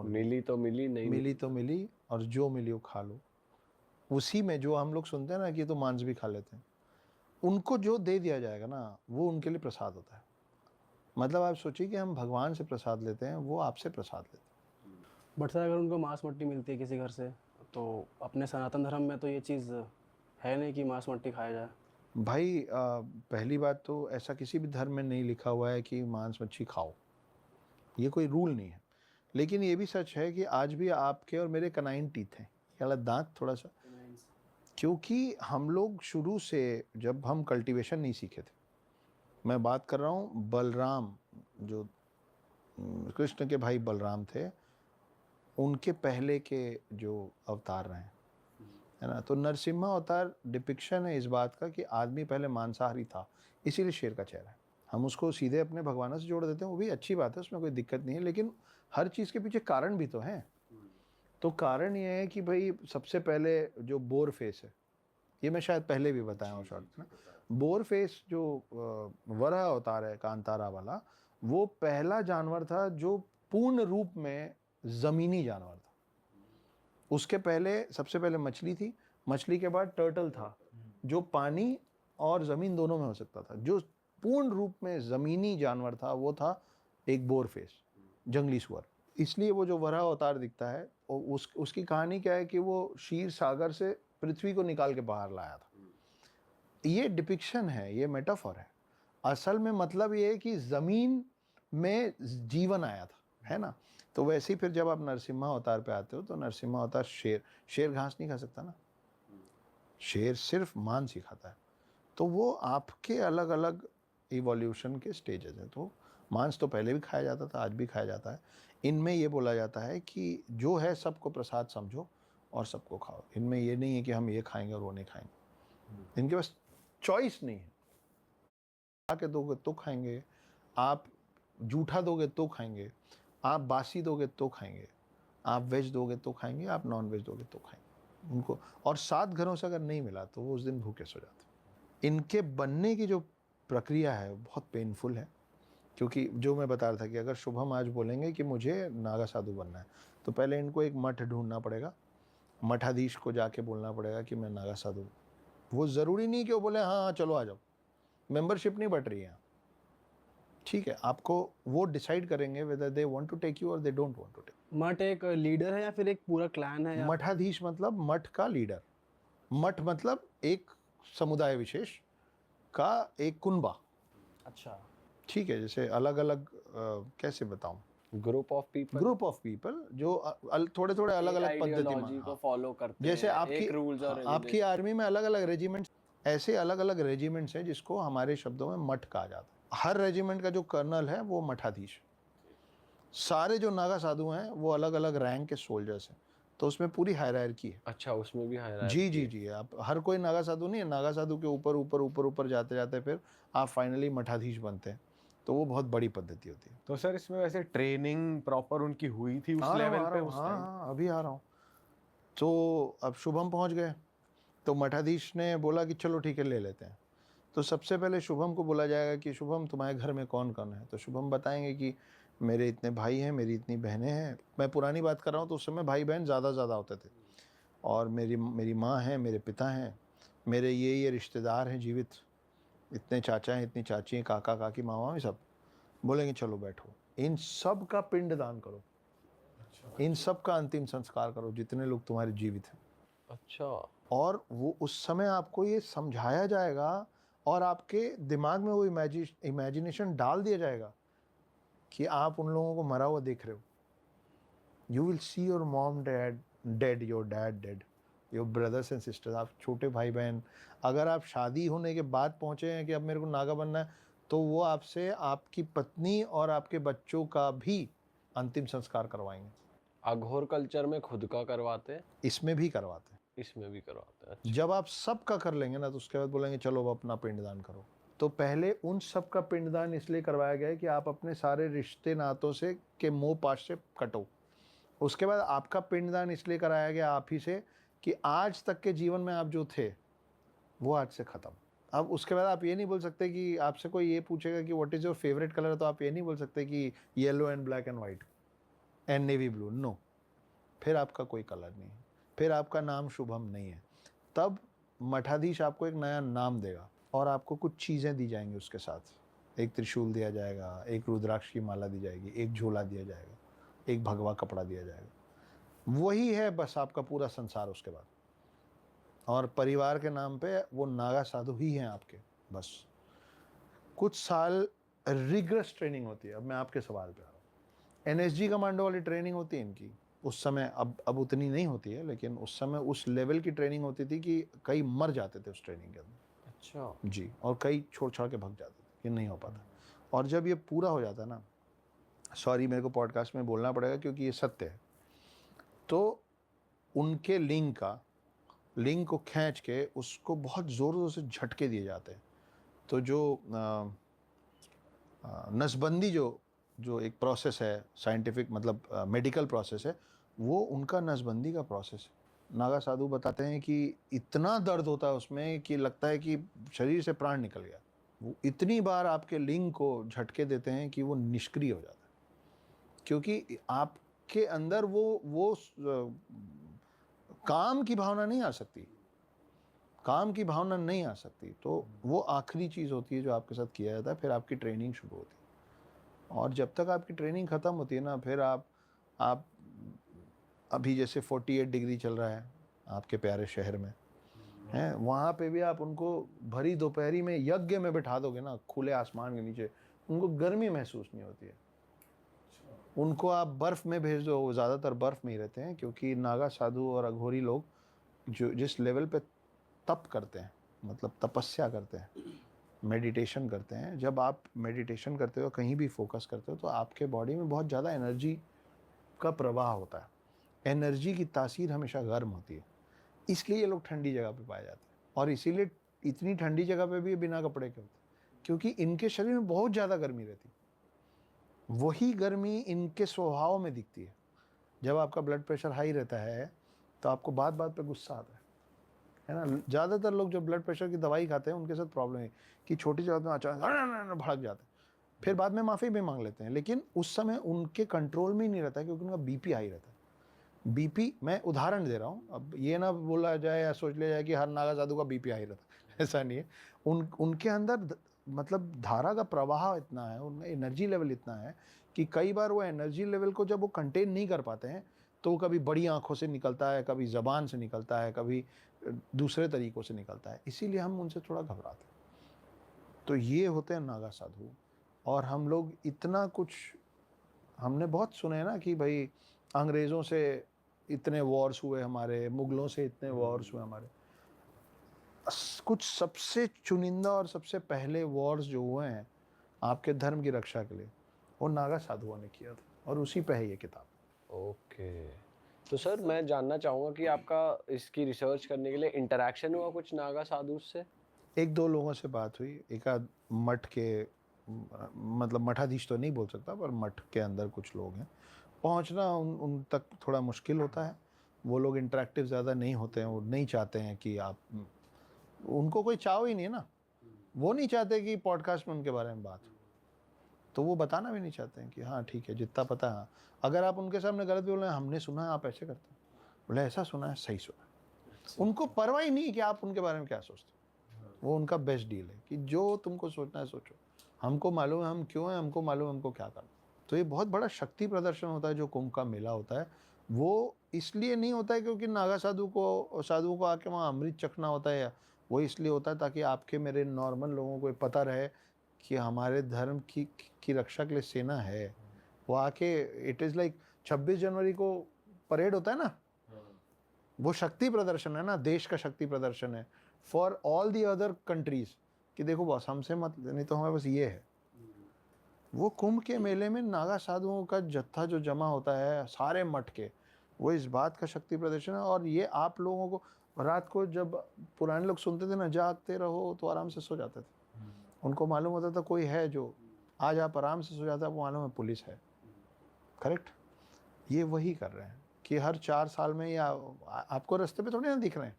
मिली तो मिली, नहीं मिली तो मिली, और जो मिली वो खा लो। उसी में जो हम लोग सुनते हैं ना कि ये तो मांस भी खा लेते हैं, उनको जो दे दिया जाएगा ना वो उनके लिए प्रसाद होता है। मतलब आप सोचिए कि हम भगवान से प्रसाद लेते हैं, वो आपसे प्रसाद लेते हैं। बट सर अगर उनको मांस मट्टी मिलती है किसी घर से, तो अपने सनातन धर्म में तो ये चीज़ है नहीं कि मांस मट्टी खाया जाए। भाई पहली बात तो ऐसा किसी भी धर्म में नहीं लिखा हुआ है कि मांस मच्छी खाओ, ये कोई रूल नहीं है। लेकिन ये भी सच है कि आज भी आपके और मेरे कनाइन टीथ हैं, ये वाला दांत थोड़ा सा, क्योंकि हम लोग शुरू से जब हम कल्टीवेशन नहीं सीखे थे, मैं बात कर रहा हूँ बलराम, जो कृष्ण के भाई बलराम थे, उनके पहले के जो अवतार रहे हैं, है ना, तो नरसिम्हा अवतार डिपिक्शन है इस बात का कि आदमी पहले मांसाहारी था, इसीलिए शेर का चेहरा है। हम उसको सीधे अपने भगवानों से जोड़ देते हैं, वो भी अच्छी बात है, उसमें कोई दिक्कत नहीं है, लेकिन हर चीज़ के पीछे कारण भी तो हैं। तो कारण ये है कि भाई सबसे पहले जो बोर फेस है, ये मैं शायद पहले भी बताया हूँ शॉर्ट में, बोर फेस जो वराह अवतार है कांतारा वाला, वो पहला जानवर था जो पूर्ण रूप में जमीनी जानवर था। उसके पहले सबसे पहले मछली थी, मछली के बाद टर्टल था जो पानी और जमीन दोनों में हो सकता था। जो पूर्ण रूप में जमीनी जानवर था वो था एक बोर फेस, जंगली सुअर। इसलिए वो जो वराह अवतार दिखता है, उसकी कहानी क्या है कि वो क्षीर सागर से पृथ्वी को निकाल के बाहर लाया था। ये डिपिक्शन है, ये मेटाफर है। असल में मतलब ये है कि जमीन में जीवन आया था, है ना। तो वैसे ही फिर जब आप नरसिम्हा अवतार पे आते हो तो नरसिम्हा अवतार शेर घास नहीं खा सकता ना, शेर सिर्फ मांस ही खाता है। तो वो आपके अलग अलग इवोल्यूशन के स्टेजेस हैं। तो मांस तो पहले भी खाया जाता था, आज भी खाया जाता है। इनमें ये बोला जाता है कि जो है सबको प्रसाद समझो और सबको खाओ। इनमें ये नहीं है कि हम ये खाएंगे और वो नहीं खाएंगे, इनके पास चॉइस नहीं है। खा के दोगे तो खाएंगे, आप जूठा दोगे तो खाएंगे, आप बासी दोगे तो खाएंगे, आप वेज दोगे तो खाएंगे, आप नॉन वेज दोगे तो खाएंगे उनको। और 7 घरों से अगर नहीं मिला तो वो उस दिन भूखे सो जाते। इनके बनने की जो प्रक्रिया है बहुत पेनफुल है, क्योंकि जो मैं बता रहा था कि अगर शुभम आज बोलेंगे कि मुझे नागा साधु बनना है, तो पहले इनको एक मठ ढूंढना पड़ेगा, मठाधीश को जाके बोलना पड़ेगा कि मैं नागा साधु। वो ज़रूरी नहीं कि वो बोले हाँ हाँ चलो आ जाओ, मेंबरशिप नहीं बट रही है, ठीक है। आपको वो डिसाइड करेंगे whether they want to take you और they don't want to take. मठ एक लीडर है या फिर एक पूरा क्लैन है या? मठाधीश मतलब मठ का लीडर, मठ मतलब एक समुदाय विशेष का एक कुनबा। अच्छा। ठीक है, जैसे अलग अलग कैसे बताऊं, group of people, group of people जो थोड़े थोड़े अलग अलग पद्धति आइडियोलॉजी को फॉलो करते जैसे हैं, आपकी एक रूल्स और आपकी आर्मी में अलग अलग रेजिमेंट्स, ऐसे अलग अलग रेजिमेंट्स हैं जिसको हमारे शब्दों में मठ कहा जाता है। हर रेजिमेंट का जो कर्नल है वो मठाधीश है। सारे जो नागा साधु हैं वो अलग अलग रैंक के सोल्जर्स हैं, तो उसमें पूरी हायरार्की है। अच्छा, उसमें भी जी हायरार्की जी है। जी, आप हर कोई नागा साधु नहीं है, नागा साधु के ऊपर ऊपर ऊपर ऊपर जाते जाते फिर आप फाइनली मठाधीश बनते हैं, तो वो बहुत बड़ी पद्धति होती है। तो सर इसमें वैसे ट्रेनिंग प्रॉपर उनकी हुई थी उस आ रहा हूँ लेवल आ पे रहा हूँ, उस हाँ टाइम? हाँ अभी आ रहा हूँ। तो अब शुभम पहुँच गए, तो मठाधीश ने बोला कि चलो ठीक है ले लेते हैं। तो सबसे पहले शुभम को बोला जाएगा कि शुभम तुम्हारे घर में कौन कौन है, तो शुभम बताएंगे कि मेरे इतने भाई हैं, मेरी इतनी बहनें हैं। मैं पुरानी बात कर रहा हूँ तो उस समय भाई बहन ज़्यादा होते थे, और मेरी मेरी माँ है, मेरे पिता हैं, मेरे ये रिश्तेदार हैं जीवित, इतने चाचा हैं, इतनी चाची हैं, काका काकी मामा में सब। बोलेंगे चलो बैठो, इन सब का पिंड दान करो, इन सब का अंतिम संस्कार करो जितने लोग तुम्हारे जीवित हैं। अच्छा, और वो उस समय आपको ये समझाया जाएगा और आपके दिमाग में वो इमेजिनेशन डाल दिया जाएगा कि आप उन लोगों को मरा हुआ देख रहे हो। You will see your mom dad dead, your dad dead, your brothers and sisters, आप छोटे भाई बहन। अगर आप शादी होने के बाद पहुंचे हैं कि अब मेरे को नागा बनना है, तो वो आपसे आपकी पत्नी और आपके बच्चों का भी अंतिम संस्कार करवाएंगे। अघोर कल्चर में खुद का करवाते हैं, इसमें भी करवाते हैं। इसमें भी करवाते हैं। अच्छा। जब आप सबका कर लेंगे ना तो उसके बाद बोलेंगे चलो अब अपना पिंडदान करो। तो पहले उन सब का पिंडदान इसलिए करवाया गया है कि आप अपने सारे रिश्ते नातों से के मोह पाश से कटो। उसके बाद आपका पिंडदान इसलिए कराया गया आप ही से कि आज तक के जीवन में आप जो थे वो आज से खत्म। अब उसके बाद आप ये नहीं बोल सकते कि आपसे कोई ये पूछेगा कि what is your favourite colour, तो आप ये नहीं बोल सकते कि yellow and black and white. And navy blue, no, फिर आपका कोई कलर नहीं है, फिर आपका नाम शुभम नहीं है। तब मठाधीश आपको एक नया नाम देगा और आपको कुछ चीज़ें दी जाएंगी उसके साथ। एक त्रिशूल दिया जाएगा, एक रुद्राक्ष की माला दी जाएगी, एक झोला दिया जाएगा, एक भगवा कपड़ा दिया जाएगा। वही है बस आपका पूरा संसार उसके बाद। और परिवार के नाम पे वो नागा साधु ही हैं आपके बस। कुछ साल रिग्रेस ट्रेनिंग होती है। अब मैं आपके सवाल पे आ रहा हूँ। एनएसजी कमांडो वाली ट्रेनिंग होती है इनकी उस समय, अब उतनी नहीं होती है, लेकिन उस समय उस लेवल की ट्रेनिंग होती थी कि कई मर जाते थे उस ट्रेनिंग के अंदर। अच्छा। जी, और कई छोड़ छाड़ के भाग जाते थे कि नहीं हो पाता। और जब ये पूरा हो जाता ना, सॉरी मेरे को पॉडकास्ट में बोलना पड़ेगा क्योंकि ये सत्य है, तो उनके लिंग को खींच के उसको बहुत ज़ोर ज़ोर से झटके दिए जाते हैं। तो जो नसबंदी जो एक प्रोसेस है, साइंटिफिक मतलब मेडिकल प्रोसेस है, वो उनका नसबंदी का प्रोसेस है। नागा साधु बताते हैं कि इतना दर्द होता है उसमें कि लगता है कि शरीर से प्राण निकल गया। वो इतनी बार आपके लिंग को झटके देते हैं कि वो निष्क्रिय हो जाता है, क्योंकि आपके अंदर वो काम की भावना नहीं आ सकती, काम की भावना नहीं आ सकती। तो वो आखिरी चीज़ होती है जो आपके साथ किया जाता है। फिर आपकी ट्रेनिंग शुरू होती है, और जब तक आपकी ट्रेनिंग ख़त्म होती है ना, फिर आप अभी जैसे 48 डिग्री चल रहा है आपके प्यारे शहर में, हैं, वहाँ पे भी आप उनको भरी दोपहरी में यज्ञ में बिठा दोगे ना, खुले आसमान के नीचे, उनको गर्मी महसूस नहीं होती है। उनको आप बर्फ़ में भेज दो, वो ज़्यादातर बर्फ़ में ही रहते हैं, क्योंकि नागा साधु और अघोरी लोग जो जिस लेवल पे तप करते हैं, मतलब तपस्या करते हैं, मेडिटेशन करते हैं, जब आप मेडिटेशन करते हो, कहीं भी फोकस करते हो, तो आपके बॉडी में बहुत ज़्यादा एनर्जी का प्रवाह होता है। एनर्जी की तासीर हमेशा गर्म होती है, इसलिए ये लोग ठंडी जगह पे पाए जाते हैं। और इसीलिए इतनी ठंडी जगह पे भी बिना कपड़े के होते हैं, क्योंकि इनके शरीर में बहुत ज़्यादा गर्मी रहती है। वही गर्मी इनके स्वभाव में दिखती है। जब आपका ब्लड प्रेशर हाई रहता है तो आपको बात बात पे गुस्सा आता है ना। ज़्यादातर लोग जो ब्लड प्रेशर की दवाई खाते हैं उनके साथ प्रॉब्लम है कि छोटी सी बात में अचानक भड़क जाते हैं, फिर बाद में माफ़ी भी मांग लेते हैं, लेकिन उस समय उनके कंट्रोल में ही नहीं रहता है, क्योंकि उनका बीपी हाई रहता है। बीपी, मैं उदाहरण दे रहा हूँ, अब ये ना बोला जाए या सोच लिया जाए कि हर नागा साधु का बीपी हाई रहता है, ऐसा नहीं है। उनके अंदर मतलब धारा का प्रवाह इतना है, उनका एनर्जी लेवल इतना है कि कई बार वो एनर्जी लेवल को जब वो कंटेन नहीं कर पाते हैं तो वो कभी बड़ी आंखों से निकलता है, कभी ज़बान से निकलता है, कभी दूसरे तरीक़ों से निकलता है। इसीलिए हम उनसे थोड़ा घबराते हैं। तो ये होते हैं नागा साधु। और हम लोग इतना कुछ हमने बहुत सुने हैं ना कि भाई अंग्रेज़ों से इतने वॉर्स हुए हमारे, मुग़लों से इतने वॉर्स हुए हमारे। कुछ सबसे चुनिंदा और सबसे पहले वॉर्स जो हुए हैं आपके धर्म की रक्षा के लिए, वो नागा साधुओं ने किया था, और उसी पे है ये किताब। ओके। तो सर मैं जानना चाहूँगा कि आपका इसकी रिसर्च करने के लिए इंटरेक्शन हुआ कुछ नागा साधु से? एक दो लोगों से बात हुई, एक आध मठ के मतलब मठाधीश तो नहीं बोल सकता, पर मठ के अंदर कुछ लोग हैं। पहुंचना उन तक थोड़ा मुश्किल होता है। वो लोग इंटरेक्टिव ज़्यादा नहीं होते हैं, वो नहीं चाहते हैं कि आप, उनको कोई चाव ही नहीं है ना, वो नहीं चाहते कि पॉडकास्ट में उनके बारे में बात हो, तो वो बताना भी नहीं चाहते हैं कि हाँ ठीक है जितना पता है। अगर आप उनके सामने गलत बोल रहे हैं, हमने सुना है आप ऐसे करते हैं, बोले ऐसा सुना है, सही सुना है। उनको परवाह ही नहीं कि आप उनके बारे में क्या सोचते हो। वो उनका बेस्ट डील है कि जो तुमको सोचना है सोचो, हमको मालूम है हम क्यों हैं, हमको मालूम है हमको क्या करना। तो ये बहुत बड़ा शक्ति प्रदर्शन होता है जो कुंभ का मेला होता है। वो इसलिए नहीं होता है क्योंकि नागा साधुओं को आके वहाँ अमृत चखना होता है, वो इसलिए होता है ताकि आपके मेरे नॉर्मल लोगों को पता रहे कि हमारे धर्म की रक्षा के लिए सेना है। वो आके इट इज़ लाइक 26 जनवरी को परेड होता है ना, वो शक्ति प्रदर्शन है ना, देश का शक्ति प्रदर्शन है for all the other countries कि देखो बस हमसे मत, नहीं तो हमारे पास ये है। वो कुंभ के मेले में नागा साधुओं का जत्था जो जमा होता है सारे मठ के, वो इस बात का शक्ति प्रदर्शन है। और ये आप लोगों को रात को जब पुराने लोग सुनते थे ना, जागते रहो, तो आराम से सो जाते थे। उनको मालूम होता था कोई है जो आज आप आराम से सो जाता है, वो मालूम है पुलिस है। करेक्ट। ये वही कर रहे हैं कि हर 4 साल में, या आपको रास्ते पे थोड़ी ना दिख रहे हैं,